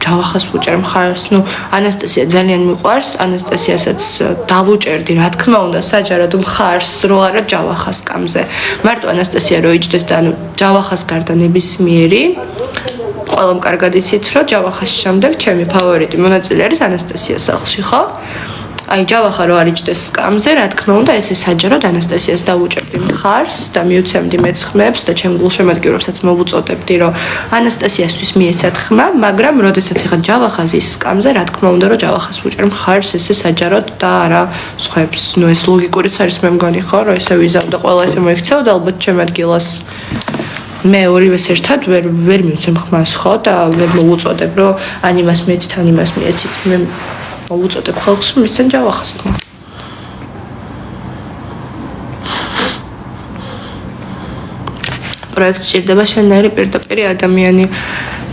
ჯავახას ვუჭერ მხარს. ნუ ანასტასია ძალიან მიყვარს, ანასტასიასაც დავუჭერდი რა თქმა უნდა საჯაროდ მხარს, რო არა ჯავახას სკამზე. მარტო ანასტასია რო იჯდეს და ანუ ჯავახას გარდა ნებისმიერი ყველამ კარგად იცით რომ ჯავახას შემდეგ ჩემი ფავორიტი მონაწილე არის ანასტასია სახლში, ხო? აი ჯავახა რო არიჭდეს სკამზე, რა თქმა უნდა, ესე საჯაროდ ანასტასიას დავუჭერდი მხარს და მივცემდი მეც ხმებს და ჩემ გულშემატკივრებსაც მოვუწოდებდი, რომ ანასტასიასთვის მიეცათ ხმა, მაგრამ როდესაც ეხა ჯავახა ზის სკამზე, რა თქმა უნდა, რომ ჯავახას ვუჭერ მხარს ესე საჯაროდ და არა სხვებს. ნუ ეს ლოგიკურიც არის მე მგონი ხო, რომ ესე ვიზავდა ყველა ესე მოიქცეოდა ალბათ ჩემ ადგილას. მე ორივეს ერთად ვერ მივცემ ხმას ხო და ვერ მოვუწოდებ რომ ან იმას მეცით ან იმას მიეცით მე მოვუწოდებ ხალხს რომ მისცენ ჯავახას ხმა პროექტი ჭირდება შენნაირი პირდაპირი ადამიანი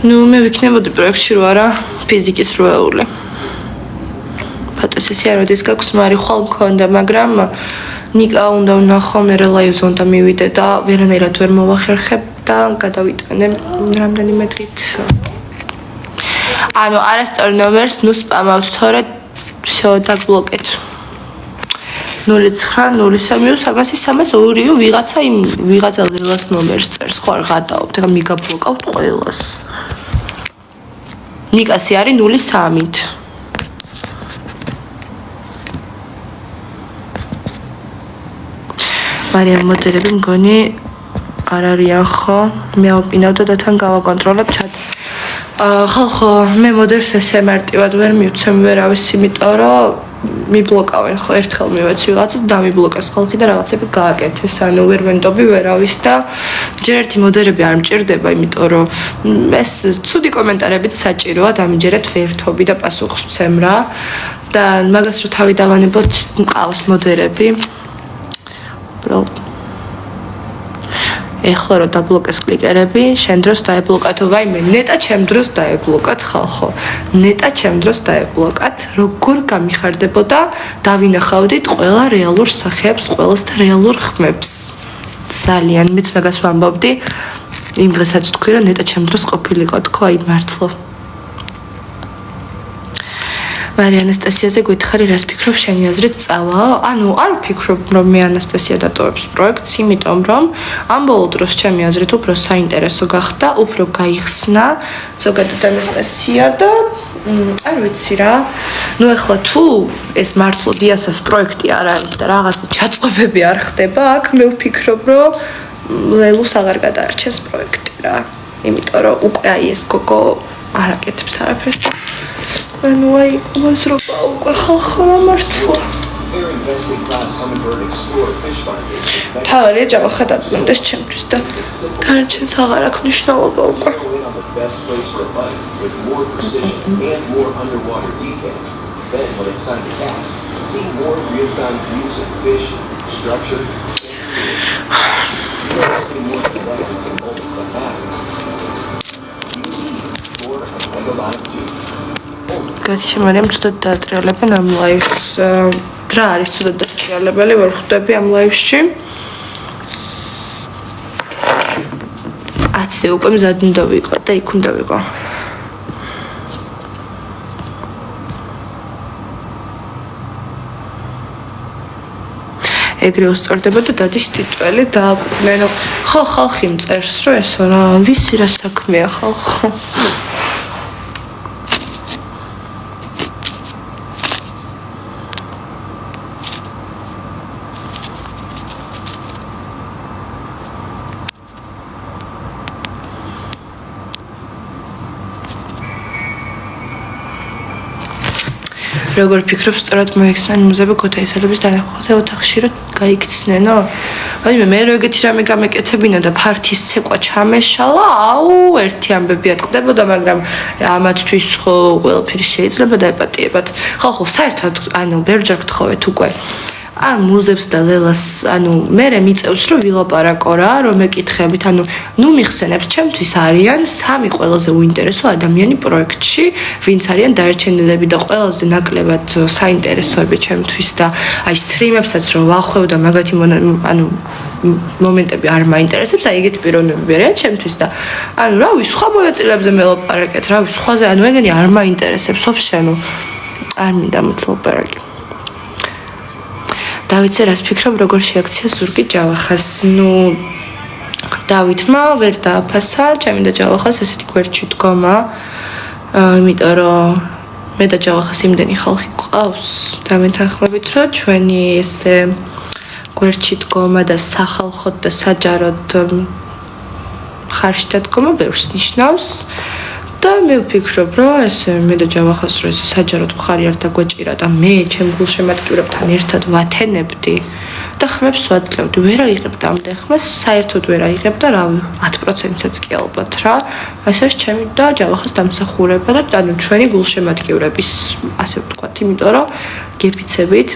ნუ მე ვიქნებოდი პროექტში რო არა ფიზიკის როეული ფოტოსესია როდის გაქვს მარიხვალ მქონდა მაგრამ ნიკა უნდა ვნახო მე ლაივზე უნდა მივიდე და ვერანაირად ვერ მოვახერხებ და გადავიტანე რამდენიმე დღით. ანუ არასწორ ნომერს ნუ სპამავთ, თორე всё დაბლოკეთ. 0903-302 ვიღაცა ლელას ნომერს წერს, ხო არ გადაობთ, ეხლა მიგაბლოკავთ ყველას. ნიკასი არის 03-ით. მარიამ მოდელები მგონი არ არიან ხო მე ვპინავ და თან გავაკონტროლებ ჩატს ხალხო მე მოდელს ესე მარტივად ვერ მივცემ ვერავის იმიტომ რომ მიბლოკავენ ხო ერთხელ მივეც ვიღაცას და დამიბლოკეს ხალხი და რაღაცები გააკეთეს ანუ ვერ ვენდობი ვერავის და ჯერ ერთი მოდელები არ მჭირდება იმიტომ რომ ეს ცუდი კომენტარებით საჭიროა დამიჯერეთ ვერთობი და პასუხს ვცემ რა და მაგას რო თავი დავანებოთ მყავს მოდელები ეხლა რომ დაბლოკეს კლიკერები, შენ დროს დაებლოკათ, ვაიმე, ნეტა ჩემ დროს დაებლოკათ ხალხო. ნეტა ჩემ დროს დაებლოკათ, როგორ გამიხარდებოდა დავინახავდით ყველა რეალურ სახეებს, ყველას და რეალურ ხმებს. ძალიან მეც მაგას ვამბობდი. იმ დღესაც თქვი რომ ნეტა ჩემ დროს ყოფილიყო, თქო აი მართლა. მარია ანასტასიაზე გვითხარი რას ფიქრობ შენი აზრით წავალ? ანუ არ ვფიქრობ რომ მე ანასტასია დატოვებს პროექტს, იმიტომ რომ ამ ბოლო დროს ჩემი აზრით უფრო საინტერესო გახდა, უფრო გაიხსნა ზოგადად ანასტასია და არ ვიცი რა. ნუ ეხლა თუ ეს მართლა დიასას პროექტი არ არის და რაღაცა ჩაწყობები არ ხდება, აქ მე ვფიქრობ რომ ლელუს აღარ გადაარჩენს პროექტი რა. იმიტომ რომ უკვე აი ეს გოგო არ აკეთებს არაფერს. ანუ აი უაზრობა უკვე ხალხო რა მართლა თავარია ჯავახა დაბრუნდეს ჩემთვის და დანარჩენს აღარ აქვს მნიშვნელობა უკვე გაცემარემ ცუდად დაატრიალებენ ამ ლაივს რა არის ცუდად დაატრიალებელი ვერ ხვდები ამ ლაივში 10-ზე უკვე მზად უნდა ვიყო და იქ უნდა ვიყო ეგრე უსწორდება და დადის ტიტველი დააკვირდნენ ხო ხალხი მწერს რომ ესო რა ვისი რა საქმეა ხალხო როგორ ფიქრობ სწორად მოიხსნა მუზები ქოთაისელების დანახვაზე ოთახში რომ გაიქცნენო? აი მე ეგეთი რამე გამეკეთებინა და ფართის ცეკვა ჩამეშალა, აუ ერთი ამბები ატყდებოდა, მაგრამ ამათთვის ხო ყველაფერი შეიძლება დაეპატიებათ. ხო საერთოდ ანუ ბერჯერ გთხოვეთ უკვე. ან მუზებს და ლელას, ანუ მე მიწევს რომ ვილაპარაკო რა, რომ ეკითხებით, ანუ ნუ მიხსენებს ჩემთვის არიან სამი ყველაზე უინტერესო ადამიანი პროექტში, ვინც არიან დარჩენილები და ყველაზე ნაკლებად საინტერესოები ჩემთვის და აი სტრიმებსაც რომ ვახვევ და მაგათი ანუ მომენტები არ მაინტერესებს, აი ეგეთი პიროვნებები არიან ჩემთვის და ანუ რავი, სხვა მონაწილეებზე მელაპარაკეთ, რავი, სხვაზე, ანუ ეგენი არ მაინტერესებს, ვაფშე არ მინდა მოცლაპარაკი. დავითზე რას ფიქრობ როგორ შეაქცია ზურგი ჯავახას? ნუ დავითმა ვერ დააფასა ჩემი და ჯავახას ესეთი გვერდში დგომა, იმიტომ რომ მე და ჯავახას იმდენი ხალხი გვყავს და მეთანხმებით რომ ჩვენი ესე გვერდში დგომა და სახალხოდ და საჯაროდ ხარში დადგომა ბევრს ნიშნავს და მე ვფიქრობ რომ ესე მე და ჯავახას რომ ესე საჯაროდ მხარი არ დაგვეჭირა და მე ჩემ გულშემატკივრებთან ერთად ვათენებდი და ხმებს ვაძლევდი ვერ აიღებდა ამდე ხმას საერთოდ ვერ აიღებდა რავი 10%-საც კი ალბათ რა ეს არის ჩემი და ჯავახას დამსახურება და ანუ ჩვენი გულშემატკივრების ასე ვთქვათ იმიტომ რომ გეფიცებით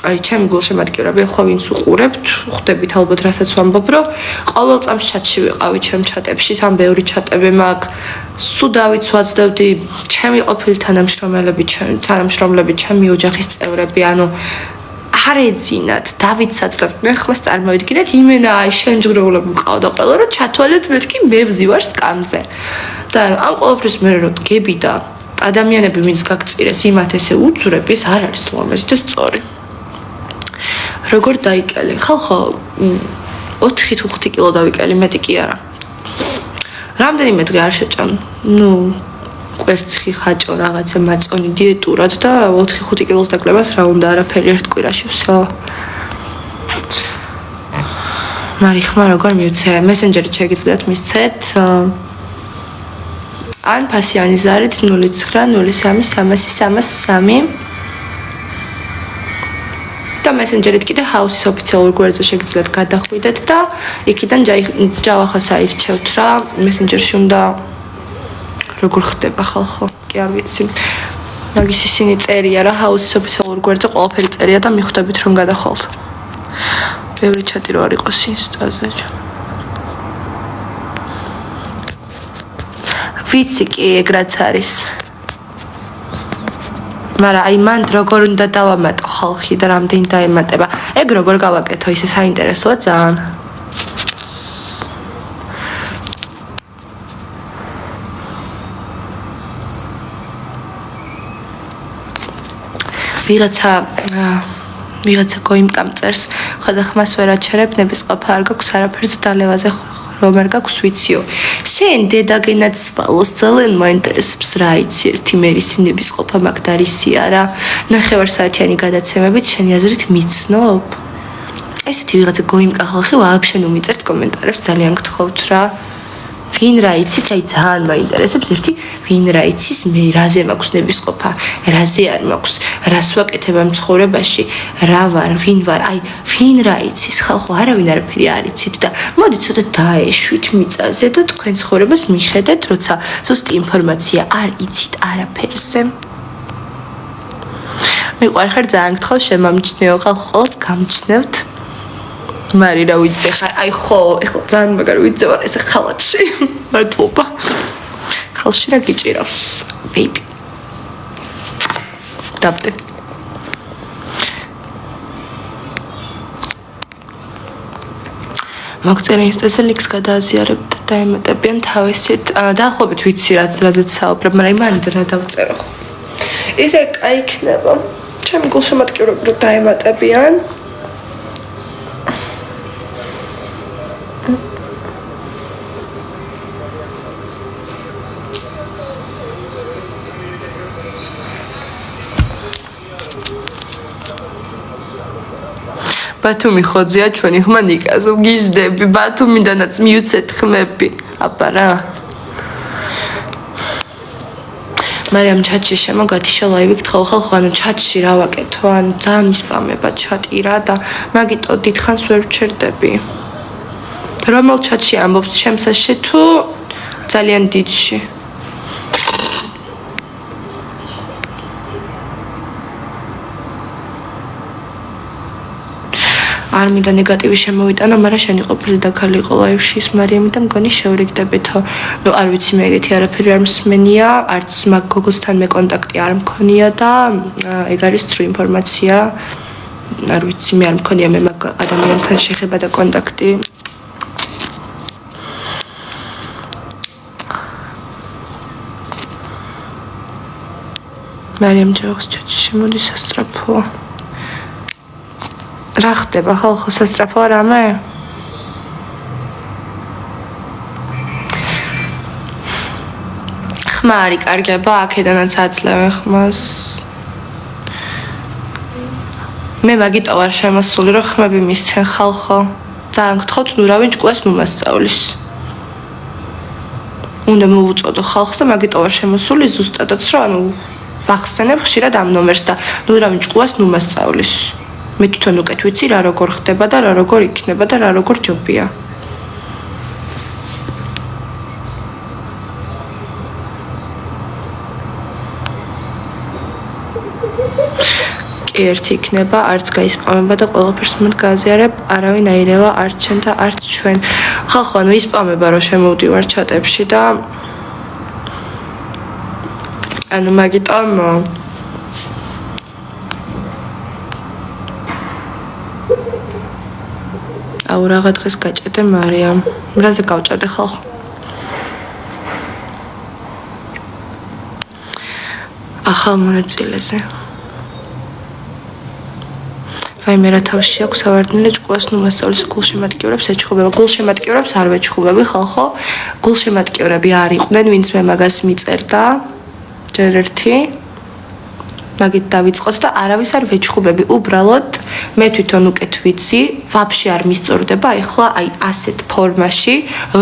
აი ჩემი გულშემატკივრები ახლა ვინც უყურებთ ხვდებით ალბათ რასაც ვამბობ რომ ყოველ წამს ჩატში ვიყავი ჩემ ჩატებში თან ბევრი ჩატები მაქვს სუდავიც ვაძლევდი ჩემი ყოფილი თანამშრომლები ჩემი ოჯახის წევრები ანუ არ ეძინათ დავით საძლევთ მე ხმას წარმოვიდგინეთ იმენა აი შენჯგრეულები მყავდა ყველა რომ ჩათვალეთ მეთქი მე ვზივარ სკამზე და ამ ყოველთვის მე რო დგები და ადამიანები ვინც გაგწირეს იმათ ესე უძვრებ ეს არ არის ლამაზი და სწორი როგორ დაიკელი ხალხო 4 თუ 5 კილო დავიკელი მეტი კი არა რამდენიმე დღე არ შეჭამ ნუ კვერცხი ხაჭო რაღაცა მაწონი დიეტურად და 4-5 კილოს დაკლებას რა უნდა არაფერი ერთ კვირაში всё მარიხმა როგორ მივცე მესენჯერით შეგიძლიათ მისცეთ ან ფასიანი ზარით 09033333 და მესენჯერით კიდე ჰაუსის ოფიციალურ გვერდზე შეგიძლიათ გადახვიდეთ და იქიდან ჯავახას აირჩევთ რა მესენჯერში უნდა როგორ ხდება ხალხო კი არ ვიცი მაგის ისინი წერია რა ჰაუსის ოფიციალურ გვერდზე ყველაფერი წერია და მიხვდებით რომ გადახვალთ ბევრი ჩატი რო არ იყოს ინსტაზე ვიცი კი ეგ რაც არის მაგრამ აი მან როგორ უნდა დავამატო ხალხი და რამდენი დაემატება ეგ როგორ გავაკეთო ისე საინტერესოა ძალიან ვიღაცა გოიმკამწერს ხოდა ხმას ვერ აჩერებ ნებისყოფა არ გაქვს არაფერზე დალევაზე რომ არ გაქვს ვიციო შენ დედაგენაც სპალოს ძალიან მაინტერესებს რა იცი ერთი მერის ნებისყოფა მაგდარისია რა ნახევარსაათიანი გადაცემებით შენი აზრით მიცნობ ესეთი ვიღაცა გოიმკა ხალხი ვაფშე ნუ მიწერთ კომენტარებს ძალიან გთხოვთ რა ვინ რა იცით აი ძალიან მაინტერესებს ერთი ვინ რა იცის მე რაზე მაქვს ნებისყოფა რაზე არ მაქვს რას ვაკეთებ ამ ცხოვრებაში რა ვარ ვინ ვარ აი ვინ რა იცის ხალხო არავინ არაფერი არ იცით და მოდი ცოტა დაეშვით მიწაზე და თქვენ ცხოვრებას მიხედეთ როცა ზუსტი ინფორმაცია არ იცით არაფერზე მიყვარ ხარ ძალიან გთხოვ შემამჩნეო ხალხო ყოველს გამჩნევთ მარი რა ვიცი ხარ აი ხო ეხლა ძალიან მაგარი ვიცი ვარ ესე ხალათში მადლობა ხალში რა გიჭირავს ბეიბი დაბდე მოგწერე ინსტაზე ლინკს გადააზიარებ და დაემატებიან თავისით დაახლოებით ვიცი რაზეც საუბრობ მაგრამ იმან რა დავწერო ისე კაი იქნება ჩემი გულშემატკივრები რომ დაემატებიან ბათუმი ხოძია ჩვენი ხმა ნიკაზო გიждები ბათუმიდანაც მიუცეთ ხმები აბა რა მარიამ ჩატში შემოგათიშა ლაივი გთხოვ ხალხო ანუ ჩატში რა ვაკეთო ანუ ძალიან ისპამება ჩატი რა და მაგიტო დიდხანს ვერ ვჩერდები რომელ ჩატში ამბობთ შემსაში თუ ძალიან დიდში არ მინდა ნეგატივი შემოვიტანო, მაგრამ შენი ყოფილი და ქალი იყო ლაივში ის მარიამი და მგონი შევრიგდებითო. ნუ არ ვიცი მე ეგეთი არაფერი არ მსმენია, არც მაგ გოგოსთან მე კონტაქტი არ მქონია და ეგ არის ცრუ ინფორმაცია. არ ვიცი მე არ მქონია მე მაგ ადამიანთან შეხება და კონტაქტი. მარიამ ჯოხს ჩატში შემოდი სასწრაფოა. რა ხდება ხალხო სასწრაფოა რამე? ხმა არ იკარგება, აქედანაც აძლევენ ხმას. მე მაგიტო ვარ შემოსული, რომ ხმები მისცენ ხალხო. ძალიან გთხოვთ, ნუ რა ვინ ჭკუას ნუ მასწავლის. უნდა მოვუწოდო ხალხს და მაგიტო ვარ შემოსული ზუსტადაც, რომ ანუ ვახსენებ ხშირად ამ ნომერს და ნუ რა ვინ ჭკუას ნუ მასწავლის. მე თვითონ უკეთ ვიცი რა როგორ ხდება და რა როგორ იქნება და რა როგორ ჯობია. ერთი იქნება, არც გაისპამება და ყველაფერს მათ გააზიარებ, არავინ აირევა, არც ჩვენ და არც ჩვენ. ხალხო, ანუ ისპამება, რომ შემოვდივარ ჩატებში და ანუ მაგიტომ აუ რაღა დღეს გაჭედე მარიამ. რაზე გავჭადე ხალხო? ახალ მონაწილეზე. აი მე რა თავში აქვს ავარდნილი ჭკუას ნუ მასწავლის გულშემატკივრებს ეჩხუბება. გულშემატკივრებს არ ვეჩხუბები ხალხო. გულშემატკივრები არ იყვნენ, ვინც მე მაგას მიწერდა. ჯერ ერთი მაგით დავიწყოთ და არავის არ ვეჩხუბები. უბრალოდ მე თვითონ უკეთ ვიცი, ვაფშე არ მისწორდება ეხლა აი ასეთ ფორმაში,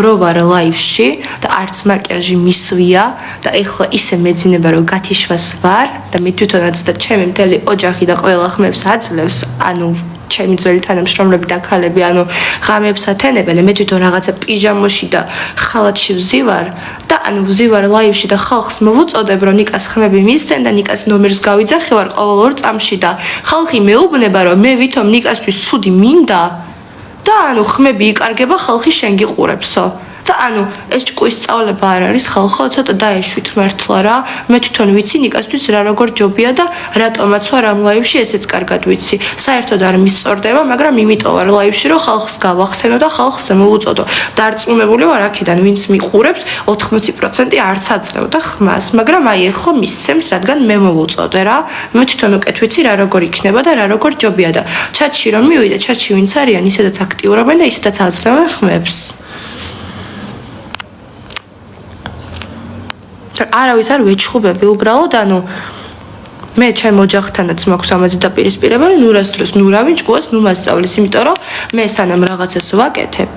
რო ვარ ლაივში და არც მაკიაჟი მისვია და ეხლა ისე მეძინება რომ გათიშვას ვარ და მე თვითონაც და ჩემი მთელი ოჯახი და ყველა ხმებს აძლევს, ანუ ჩემი ძველი თანამშრომლები და ქალები, ანუ ღამეებს ათენებენ, მე თვითონ რაღაცა პიჟამოში და ხალათში ვზივარ და ანუ ვზივარ ლაივში და ხალხს მოვუწოდებ, რომ ნიკას ხმები მისცენ და ნიკას ნომერს გავიძახევარ ყოველ 2 წამში და ხალხი მეუბნება, რომ მე ვითომ ნიკასთვის ცუდი მინდა და ანუ ხმები იკარგება, ხალხი შენ გიყურებსო. და ანუ ეს ჭკუის სწავლება არ არის ხალხო, ცოტა დაეშვით მართლა რა. მე თვითონ ვიცი ნიკასთვის რა როგორ ჯობია და რატომაც ვარ ამ ლაივში, ესეც კარგად ვიცი. საერთოდ არ მისწორდება, მაგრამ იმიტომ ვარ ლაივში, რომ ხალხს გავახსენო და ხალხს მოვუწოდო. დარწმუნებული ვარ აქედან, ვინც მიყურებს, 80% არც აძლევდა ხმას, მაგრამ აი ეხლა მისცემს, რადგან მე მოვუწოდე რა. მე თვითონ უკეთ ვიცი რა როგორ იქნება და რა როგორ ჯობია და ჩატში რომ მივიდე, ჩატში ვინც არიან, ისედაც აქტიურობენ და ისედაც აძლევენ ხმებს. არავის არ ვეჩხუბები, უბრალოდ ანუ მე ჩემ ოჯახთანაც მაქვს ამაზე დაპირისპირება, რომ ნურას დროს ნუ რა ვინ ჭკუას ნუ მასწავლის, იმიტომ რომ მე სანამ რაღაცას ვაკეთებ,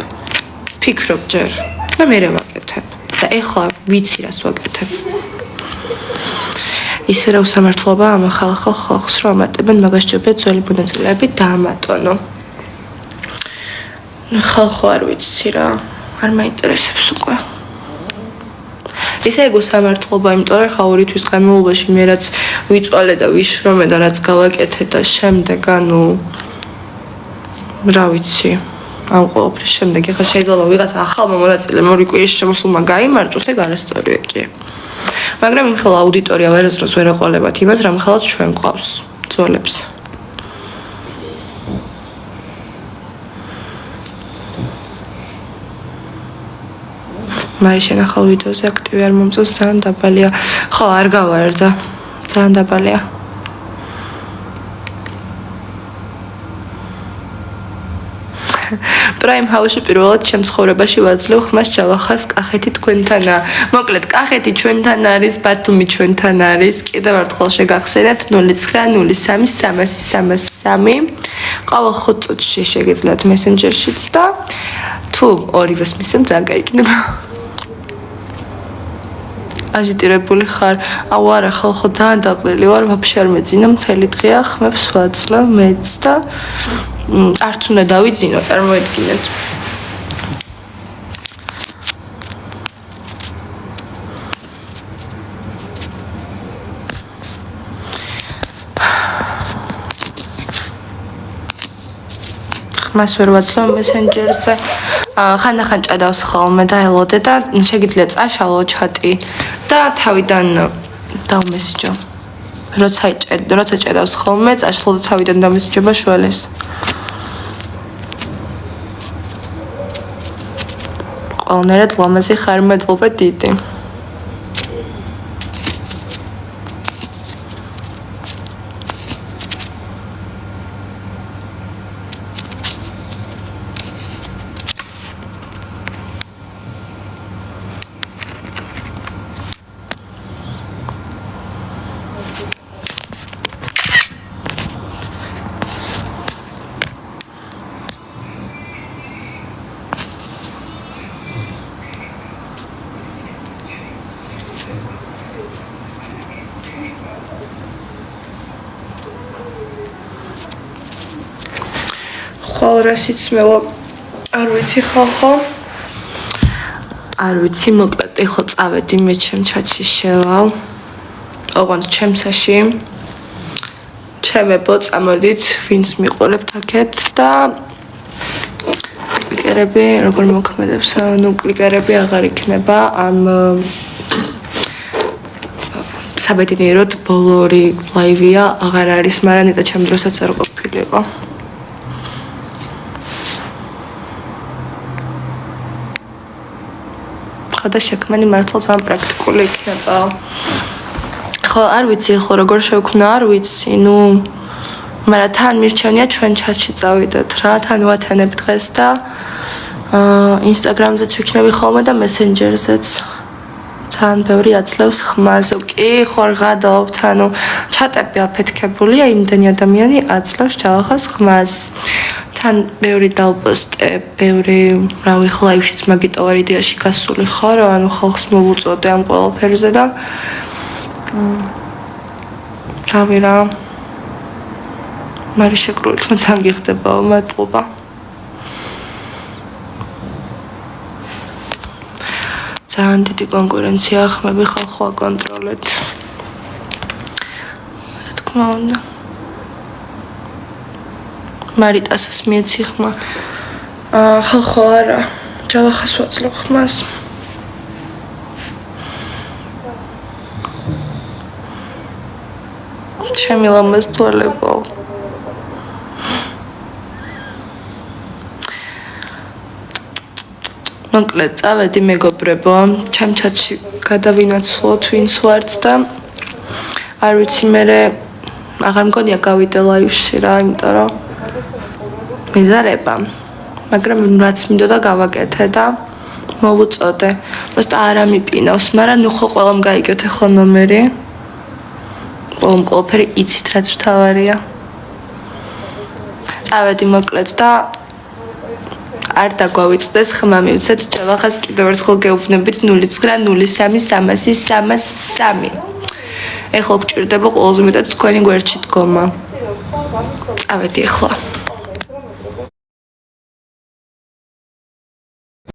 ფიქრობ ჯერ და მერე ვაკეთებ და ეხლა ვიცი რას ვაკეთებ. ისე რა უსამართლობა ამ ხალხს რომ ამატებენ, მაგას ჯობია ძველი მონაწილეები დაამატონო. ხალხო არ ვიცი რა, არ მაინტერესებს უკვე. ისე ეგ უსამართლობა, იმიტომ რომ ხა 2 თვის განმავლობაში მე რაც ვიწვალე და ვიშრომე და რაც გავაკეთე და შემდეგ ანუ რა ვიცი, ამ ყოველფრის შემდეგ ეხლა შეიძლება ვიღაცა ახალმა მონაწილემ 2 კვირის შემოსულმა გაიმარჯვოს, ეგ არასწორია კი. მაგრამ იმ ხელა აუდიტორია ვერასდროს ვერ ეყოლებათ იმას, რამ ხელაც ჩვენ ყავს ძოლებს. მაი შენ ახალ ვიდეოზე აქტივი არ მომწონს, ძალიან დაბალია. ხო, არ გავარდა. ძალიან დაბალია. პრაიმ ჰაუსში პირველად ჩემ ცხოვრებაში ვაძლევ ხმას ჩავახას კახეთი თქვენთანა. მოკლედ, კახეთი ჩვენთან არის, ბათუმი ჩვენთან არის. კიდევ ერთხელ შეგახსენებთ 09-303-303. ყოველ 5 წუთში შეგეძლოთ მესენჯერშიც და თუ ორივეს მისცემ ძალიან გაიგნება. აჟიტირებული ხარ? აუ არა ხალხო, ძალიან დაყრილი ვარ, ვაფშე არ მეძინა, მთელი დღეა ხმებს ვაძლევ მეც და არც უნდა დავიძინო, წარმოედგინეთ. ხმას ვერ ვაძლევ მესენჯერზე. ხანდახან ჭადავს ხოლმე და ელოდე და შეგიძლია წაშალო ჩატი და თავიდან დავმესიჯო. როცა ჭადავს ხოლმე, წაშლო და თავიდან დავმესიჯება შველეს. ყველნაირად ლამაზი ხარ, მადლობა დიდი. ხოლ რა სიცმევა არ ვიცი ხალხო არ ვიცი მოკლედ ეხლა წავედი მე ჩემ ჩატში შევალ ოღონდ ჩემსაში ჩემებო წამოდით ვინც მიყურებთ აქეთ და კლიკერები როგორ მოქმედებს ნუ კლიკერები აღარ იქნება ამ საბედნიეროდ ბოლო ორი ლაივია აღარ არის მაგრამ ნეტა ჩემ დროსაც არ ყოფილიყო და შექმენი მართლა ძალიან პრაქტიკული იქნება. ხო, არ ვიცი ხო როგორ შევქმნა, არ ვიცი, ნუ მაგრამ თან მირჩენია ჩვენ ჩატში წავიდეთ რა, თან ვათანებ დღეს და Instagram-ზეც ვიქნები ხოლმე და Messenger-ზეც. ძალიან ბევრი აძლევს ხმას. კი, ხო არ გადავთ, ანუ ჩატები აფეთქებულია, იმდენი ადამიანი აძლევს ჯავახას ხმას. თან ბევრი დავპოსტე, ბევრი, რავი, ლაივშიც მაგიტოვარ იდეაში გასული ხარ, ანუ ხალხს მოვუწოდე ამ ყველაფერზე და რავი რა. მარი შეკრული თქმა ძალიან გიხდებაო, მადლობა. ძალიან დიდი კონკურენცია ხმები ხალხო აკონტროლეთ. რა თქმა უნდა. მარიტასს მიეცი ხმა. ხალხო არა, ჯავახას ვაძლევ ხმას. ჩემი ლამაზ თვალებო. მოკლედ წავედი მეგობრებო, ჩემ ჩატში გადავინაცვლოთ ვინც ვართ და არ ვიცი მე აღარ მგონია გავიდე ლაივში რა, იმიტომ რომ მეზარება, მაგრამ რაც მინდოდა გავაკეთე და მოვუწოდე. просто არ ამიპინავს, მაგრამ ნუ ხო ყველამ გაიგეთ ახლა ნომერი. ყველაფერი იცით რაც მთავარია. წავედი მოკლედ და არ დაგვავიწყდეს ხმა მივცეთ ჯავახას კიდევ ერთხელ გეუბნებით 0903030303. ეხლა გჭირდება ყველაზე მეტად თქვენი გვერდში დგომა. წავედი ახლა.